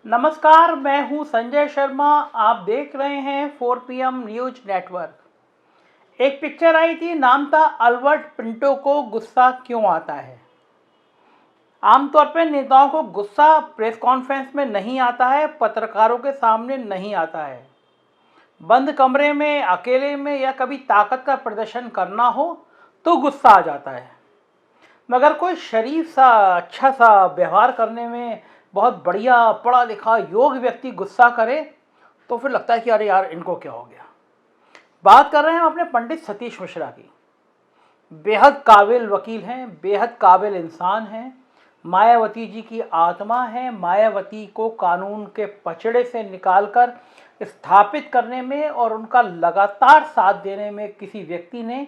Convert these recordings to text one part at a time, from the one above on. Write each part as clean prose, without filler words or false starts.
नमस्कार, मैं हूं संजय शर्मा। आप देख रहे हैं 4 PM न्यूज नेटवर्क। एक पिक्चर आई थी, नाम था अल्बर्ट पिंटो को गुस्सा क्यों आता है। आमतौर पर नेताओं को गुस्सा प्रेस कॉन्फ्रेंस में नहीं आता है, पत्रकारों के सामने नहीं आता है। बंद कमरे में, अकेले में या कभी ताकत का प्रदर्शन करना हो तो गुस्सा आ जाता है। मगर कोई शरीफ सा, अच्छा सा व्यवहार करने में बहुत बढ़िया पढ़ा लिखा योग्य व्यक्ति गुस्सा करे तो फिर लगता है कि अरे यार, इनको क्या हो गया। बात कर रहे हैं हम अपने पंडित सतीश मिश्रा की। बेहद काबिल वकील हैं, बेहद काबिल इंसान हैं, मायावती जी की आत्मा है। मायावती को कानून के पचड़े से निकालकर स्थापित करने में और उनका लगातार साथ देने में किसी व्यक्ति ने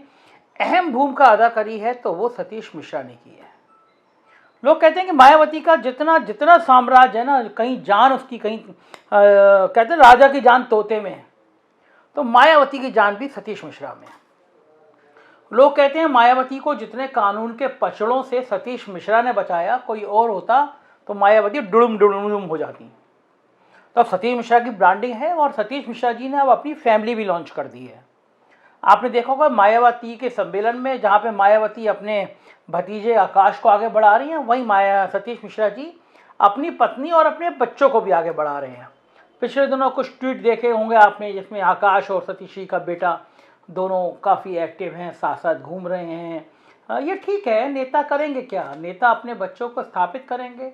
अहम भूमिका अदा करी है तो वो सतीश मिश्रा ने की है। लोग कहते हैं कि मायावती का जितना जितना साम्राज्य है ना, कहीं जान उसकी, कहीं कहते हैं राजा की जान तोते में है, तो मायावती की जान भी सतीश मिश्रा में है। लोग कहते हैं मायावती को जितने कानून के पचड़ों से सतीश मिश्रा ने बचाया, कोई और होता तो मायावती डुड़ुम डुड़ुम हो जाती। तो सतीश मिश्रा की ब्रांडिंग है और सतीश मिश्रा जी ने अब अपनी फैमिली भी लॉन्च कर दी है। आपने देखा होगा मायावती के सम्मेलन में, जहाँ पे मायावती अपने भतीजे आकाश को आगे बढ़ा रही हैं, वहीं सतीश मिश्रा जी अपनी पत्नी और अपने बच्चों को भी आगे बढ़ा रहे हैं। पिछले दिनों कुछ ट्वीट देखे होंगे आपने, जिसमें आकाश और सतीश जी का बेटा दोनों काफ़ी एक्टिव हैं, साथ साथ घूम रहे हैं। ये ठीक है, नेता करेंगे क्या, नेता अपने बच्चों को स्थापित करेंगे।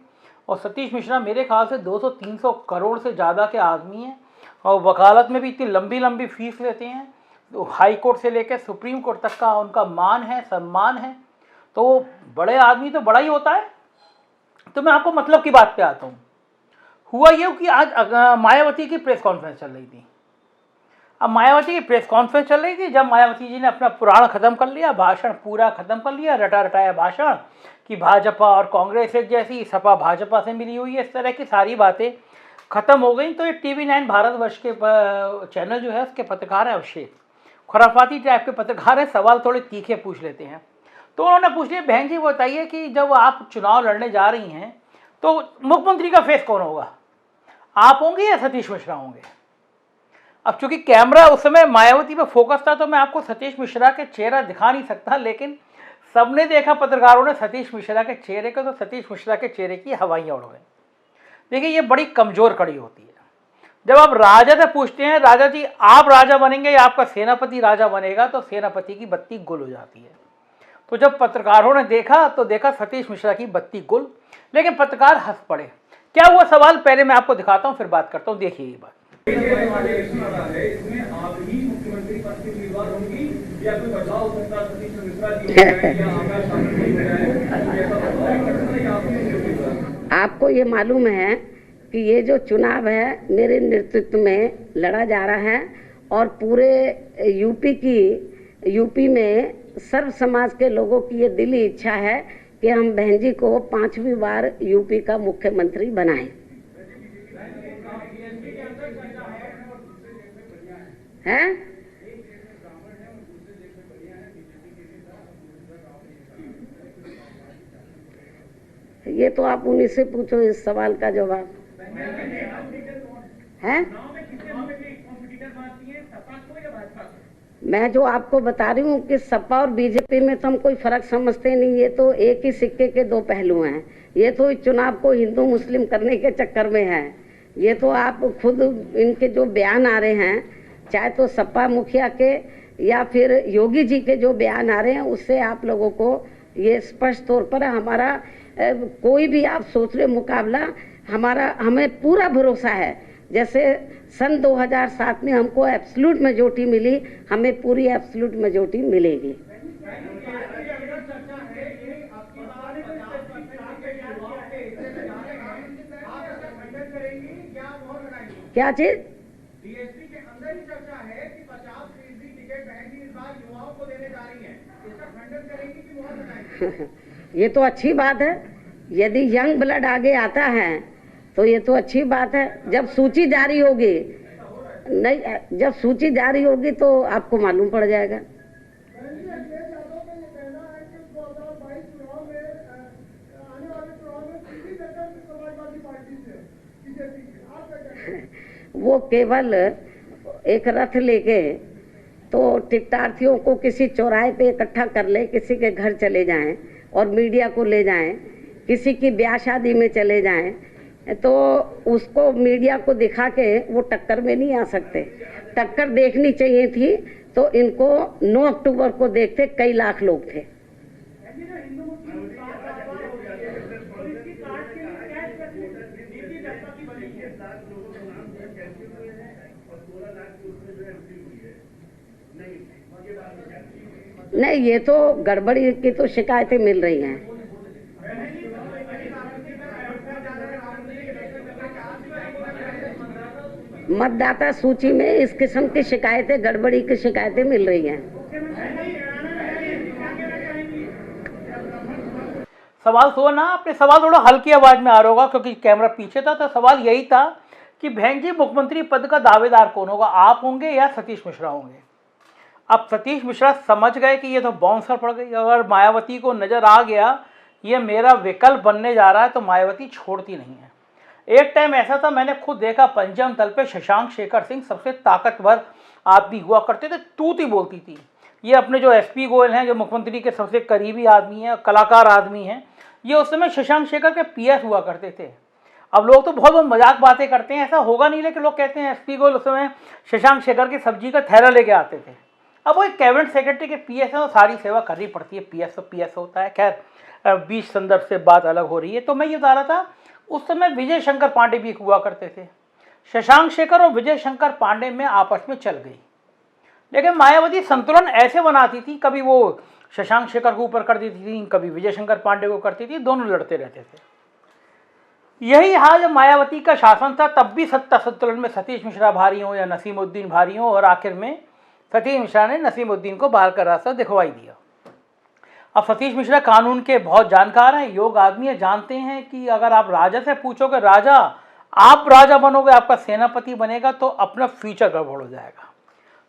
और सतीश मिश्रा मेरे ख्याल से 200-300 करोड़ से ज़्यादा के आदमी हैं और वकालत में भी इतनी लंबी लंबी फीस लेते हैं। तो हाई कोर्ट से लेकर सुप्रीम कोर्ट तक का उनका मान है, सम्मान है। तो बड़े आदमी तो बड़ा ही होता है। तो मैं आपको मतलब की बात पे आता हूँ। हुआ ये कि आज मायावती की प्रेस कॉन्फ्रेंस चल रही थी। अब मायावती की प्रेस कॉन्फ्रेंस चल रही थी जब मायावती जी ने अपना पुराण ख़त्म कर लिया, भाषण पूरा ख़त्म कर लिया, रटा रटाया भाषण कि भाजपा और कांग्रेस एक जैसी, सपा भाजपा से मिली हुई है, इस तरह की सारी बातें ख़त्म हो गई। तो ये TV9 भारतवर्ष के चैनल जो है उसके पत्रकार है अभिषेक, खुराफाती टाइप के पत्रकार है, सवाल थोड़े तीखे पूछ लेते हैं। तो उन्होंने पूछ लिया, बहन जी बताइए कि जब आप चुनाव लड़ने जा रही हैं तो मुख्यमंत्री का फेस कौन होगा, आप होंगे या सतीश मिश्रा होंगे। अब चूंकि कैमरा उस समय मायावती पे फोकस था तो मैं आपको सतीश मिश्रा के चेहरा दिखा नहीं सकता, लेकिन सबने देखा, पत्रकारों ने, सतीश मिश्रा के चेहरे को, तो सतीश मिश्रा के चेहरे की हवाइयाँ उड़ गई। देखिए, ये बड़ी कमज़ोर कड़ी होती है। जब आप राजा से पूछते हैं, राजा जी आप राजा बनेंगे या आपका सेनापति राजा बनेगा, तो सेनापति की बत्ती गुल हो जाती है। तो जब पत्रकारों ने देखा तो देखा सतीश मिश्रा की बत्ती गुल, लेकिन पत्रकार हंस पड़े। क्या हुआ सवाल, पहले मैं आपको दिखाता हूं, फिर बात करता हूं। देखिए ये बात। आपको ये मालूम है कि ये जो चुनाव है मेरे नेतृत्व में लड़ा जा रहा है और पूरे यूपी में सर्व समाज के लोगों की ये दिली इच्छा है कि हम बहन जी को 5वीं बार यूपी का मुख्यमंत्री बनाएं। हैं? ये तो आप उन्हीं से पूछो इस सवाल का जवाब है। मैं जो आपको बता रही हूँ कि सपा और बीजेपी में तो हम कोई फर्क समझते नहीं, ये तो एक ही सिक्के के दो पहलू हैं। ये तो इस चुनाव को हिंदू मुस्लिम करने के चक्कर में है। ये तो आप खुद इनके जो बयान आ रहे हैं, चाहे तो सपा मुखिया के या फिर योगी जी के जो बयान आ रहे हैं, उससे आप लोगों को ये स्पष्ट तौर पर हमारा कोई भी आप सोच रहे मुकाबला, हमें पूरा भरोसा है। जैसे सन 2007 में हमको एब्सोल्यूट मेजॉरिटी मिली, हमें पूरी एब्सोल्यूट मेजॉरिटी मिलेगी। क्या चीज? बीएसपी के अंदर ही चर्चा है कि 50% टिकट बहन जी इस बार युवाओं को देने जा रही है, इसका खंडन करेंगी कि मोहर लगाएंगी? ये तो अच्छी बात है। यदि यंग ब्लड आगे आता है तो ये तो अच्छी बात है। जब सूची जारी होगी, नहीं, जब सूची जारी होगी तो आपको मालूम पड़ जाएगा। वो केवल एक रथ लेके तो टिकटार्थियों को किसी चौराहे पे इकट्ठा कर ले, किसी के घर चले जाएं और मीडिया को ले जाएं, किसी की ब्याह शादी में चले जाएं, तो उसको मीडिया को दिखा के वो टक्कर में नहीं आ सकते। टक्कर देखनी चाहिए थी तो इनको 9 अक्टूबर को देखते कई लाख लोग थे। नहीं, ये तो गड़बड़ी की तो शिकायतें मिल रही हैं। मतदाता सूची में इस किस्म की शिकायतें, गड़बड़ी की शिकायतें मिल रही हैं। सवाल सुनो ना, आपने सवाल थोड़ा हल्की आवाज में आ रहा होगा क्योंकि कैमरा पीछे था। तो सवाल यही था कि बहन जी मुख्यमंत्री पद का दावेदार कौन होगा, आप होंगे या सतीश मिश्रा होंगे। अब सतीश मिश्रा समझ गए कि ये तो बाउंसर पड़ गई। अगर मायावती को नजर आ गया ये मेरा विकल्प बनने जा रहा है तो मायावती छोड़ती नहीं है। एक टाइम ऐसा था, मैंने खुद देखा पंचम तल पे शशांक शेखर सिंह सबसे ताकतवर आदमी हुआ करते थे, तूती बोलती थी। ये अपने जो एसपी गोयल हैं, जो मुख्यमंत्री के सबसे करीबी आदमी हैं, कलाकार आदमी हैं, ये उस समय शशांक शेखर के पीएस हुआ करते थे। अब लोग तो बहुत मजाक बातें करते हैं, ऐसा होगा नहीं, लेकिन लोग कहते हैं एसपी गोयल उस समय शशांक शेखर की सब्जी का थैला लेके आते थे। अब वो एक कैबिनेट सेक्रेटरी के पीएस है, तो सारी सेवा करनी पड़ती है, पीएस तो पीएस होता है। खैर बीच संदर्भ से बात अलग हो रही है। तो मैं ये बता रहा था उस समय विजय शंकर पांडे भी हुआ करते थे। शशांक शेखर और विजय शंकर पांडे में आपस में चल गई, लेकिन मायावती संतुलन ऐसे बनाती थी, कभी वो शशांक शेखर को ऊपर कर देती थी, कभी विजय शंकर पांडे को करती थी, दोनों लड़ते रहते थे। यही हाल जब मायावती का शासन था, तब भी सत्ता संतुलन में सतीश मिश्रा भारी हो या नसीमुद्दीन भारी हो, और आखिर में सतीश मिश्रा ने नसीमुद्दीन को बाहर का रास्ता दिखवाई दिया। अब सतीश मिश्रा कानून के बहुत जानकार हैं, योग आदमी है, जानते हैं कि अगर आप राजा से पूछोगे राजा आप राजा बनोगे, आपका सेनापति बनेगा, तो अपना फ्यूचर गड़बड़ हो जाएगा।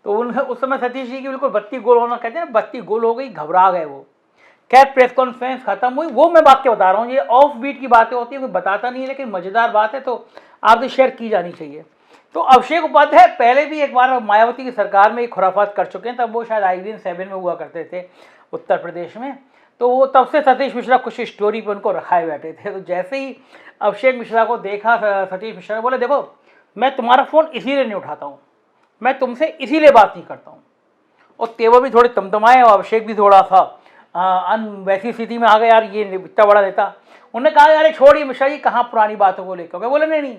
तो उस समय सतीश जी की बिल्कुल बत्ती गोल होना, कहते हैं बत्ती गोल हो गई, घबरा गए वो। खैर प्रेस कॉन्फ्रेंस खत्म हुई, वो मैं बात बता रहा हूँ, ये ऑफ बीट की बातें होती है, कोई बताता नहीं है, लेकिन मजेदार बात है तो आपसे शेयर की जानी चाहिए। तो अभिषेक उपाध्याय पहले भी एक बार मायावती की सरकार में खुराफात कर चुके हैं, तब वो शायद IBN 7 में हुआ करते थे उत्तर प्रदेश में। तो वो तब से सतीश मिश्रा कुछ स्टोरी पर उनको रखाए बैठे थे। तो जैसे ही अभिषेक मिश्रा को देखा सतीश मिश्रा बोले देखो मैं तुम्हारा फ़ोन इसीलिए नहीं उठाता हूँ, मैं तुमसे इसीलिए बात नहीं करता हूँ। और तेवर भी थोड़े तमतमाए और अभिषेक भी थोड़ा सा वैसी स्थिति में आ गए, यार ये इतना बड़ा नेता। उन्होंने कहा यार छोड़िए मिश्रा जी, कहाँ पुरानी बातों को लेकर। बोले नहीं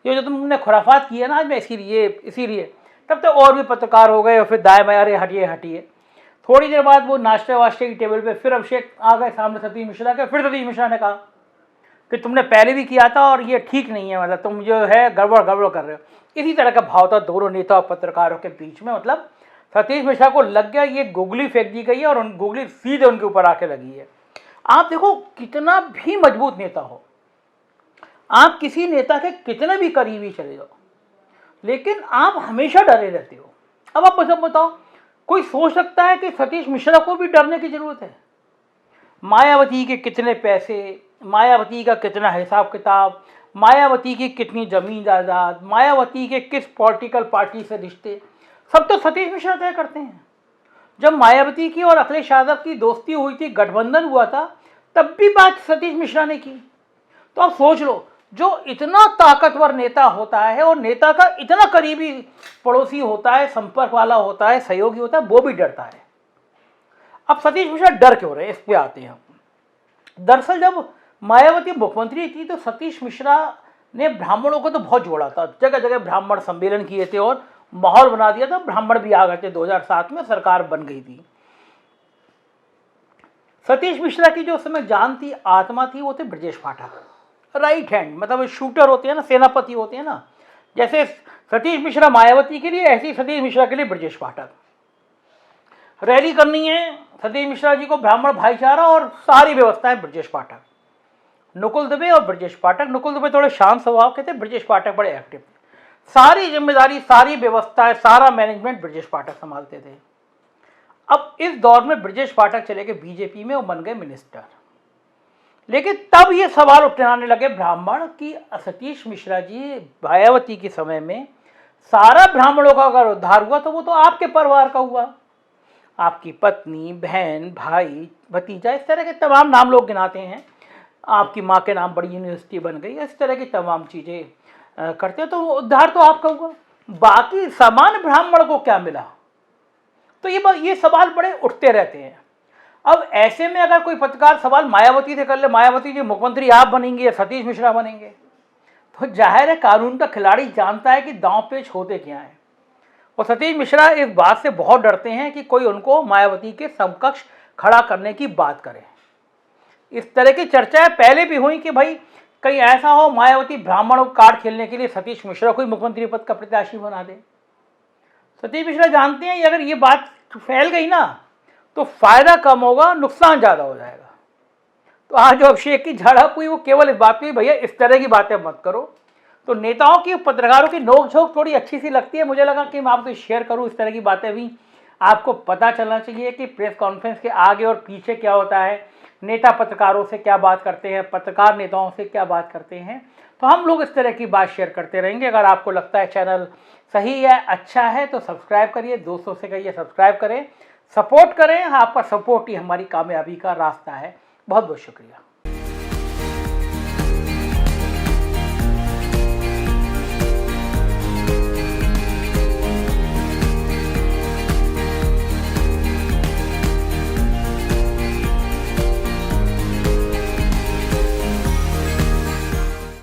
ये जो तुमने खुराफात की है ना आज मैं इसीलिए। तब तो और भी पत्रकार हो गए और फिर दाएं बाएं अरे हटिए। थोड़ी देर बाद वो नाश्ते वाश्ते की टेबल पे फिर अभिषेक आ गए सामने सतीश मिश्रा के। फिर सतीश मिश्रा ने कहा कि तुमने पहले भी किया था और ये ठीक नहीं है, मतलब तुम जो है गड़बड़ कर रहे हो। इसी तरह का भाव था दोनों नेता और पत्रकारों के बीच में। मतलब सतीश मिश्रा को लग गया ये गुगली फेंक दी गई है और गुगली सीधे उनके ऊपर आके लगी है। आप देखो कितना भी मजबूत नेता हो, आप किसी नेता के कितने भी करीबी चले जाओ, लेकिन आप हमेशा डरे रहते हो। अब आप मुझे बताओ, कोई सोच सकता है कि सतीश मिश्रा को भी डरने की जरूरत है? मायावती के कितने पैसे, मायावती का कितना हिसाब किताब, मायावती की कितनी जमीन जायदाद, मायावती के किस पॉलिटिकल पार्टी से रिश्ते, सब तो सतीश मिश्रा तय करते हैं। जब मायावती की और अखिलेश यादव की दोस्ती हुई थी, गठबंधन हुआ था, तब भी बात सतीश मिश्रा ने की। तो आप सोच लो, जो इतना ताकतवर नेता होता है और नेता का इतना करीबी पड़ोसी होता है, संपर्क वाला होता है, सहयोगी होता है, वो भी डरता है। अब सतीश मिश्रा डर क्यों रहे, इस पे आते हैं। दरअसल जब मायावती मुख्यमंत्री थी तो सतीश मिश्रा ने ब्राह्मणों को तो बहुत जोड़ा था, जगह जगह ब्राह्मण सम्मेलन किए थे और माहौल बना दिया था। ब्राह्मण भी आ गए थे, 2007 में सरकार बन गई थी। सतीश मिश्रा की जो उस समय जान थी, आत्मा थी, वो थे ब्रजेश पाठक, राइट हैंड, मतलब शूटर होते हैं ना, सेनापति होते हैं ना। जैसे सतीश मिश्रा मायावती के लिए, ऐसे ही सतीश मिश्रा के लिए ब्रजेश पाठक। रैली करनी है सतीश मिश्रा जी को, ब्राह्मण भाईचारा और सारी व्यवस्थाएं ब्रजेश पाठक। नुकुल दुबे और ब्रजेश पाठक, नुकुल दुबे थोड़े शांत स्वभाव के थे, ब्रजेश पाठक बड़े एक्टिव थे। सारी जिम्मेदारी, सारी व्यवस्थाएं, सारा मैनेजमेंट ब्रजेश पाठक संभालते थे। अब इस दौर में ब्रजेश पाठक चले गए बीजेपी में और बन गए मिनिस्टर। लेकिन तब ये सवाल उठाने लगे ब्राह्मण कि सतीश मिश्रा जी, मायावती के समय में सारा ब्राह्मणों का अगर उद्धार हुआ तो वो तो आपके परिवार का हुआ, आपकी पत्नी, बहन, भाई, भतीजा, इस तरह के तमाम नाम लोग गिनाते हैं। आपकी माँ के नाम बड़ी यूनिवर्सिटी बन गई, इस तरह की तमाम चीज़ें करते हैं, तो उद्धार तो आपका हुआ, बाकी सामान्य ब्राह्मण को क्या मिला? तो ये सवाल बड़े उठते रहते हैं। अब ऐसे में अगर कोई पत्रकार सवाल मायावती से कर ले, मायावती जी मुख्यमंत्री आप बनेंगे या सतीश मिश्रा बनेंगे, तो जाहिर है कानून का खिलाड़ी जानता है कि दांव पेच होते क्या है। और सतीश मिश्रा इस बात से बहुत डरते हैं कि कोई उनको मायावती के समकक्ष खड़ा करने की बात करे। इस तरह की चर्चाएं पहले भी हुई कि भाई कहीं ऐसा हो मायावती ब्राह्मणों को कार्ड खेलने के लिए सतीश मिश्रा को मुख्यमंत्री पद का प्रत्याशी बना दे। सतीश मिश्रा जानते हैं अगर ये बात फैल गई ना तो फायदा कम होगा, नुकसान ज़्यादा हो जाएगा। तो आज जो अभिषेक की झड़प हुई वो केवल इस बात पे, भैया इस तरह की बातें मत करो। तो नेताओं की, पत्रकारों की नोक-झोंक थोड़ी अच्छी सी लगती है, मुझे लगा कि मैं आपको शेयर करूं। इस तरह की बातें भी आपको पता चलना चाहिए कि प्रेस कॉन्फ्रेंस के आगे और पीछे क्या होता है, नेता पत्रकारों से क्या बात करते हैं, पत्रकार नेताओं से क्या बात करते हैं। तो हम लोग इस तरह की बात शेयर करते रहेंगे। अगर आपको लगता है चैनल सही है, अच्छा है, तो सब्सक्राइब करिए, दोस्तों से कहिए सब्सक्राइब करें, सपोर्ट करें। आपका सपोर्ट ही हमारी कामयाबी का रास्ता है। बहुत बहुत शुक्रिया।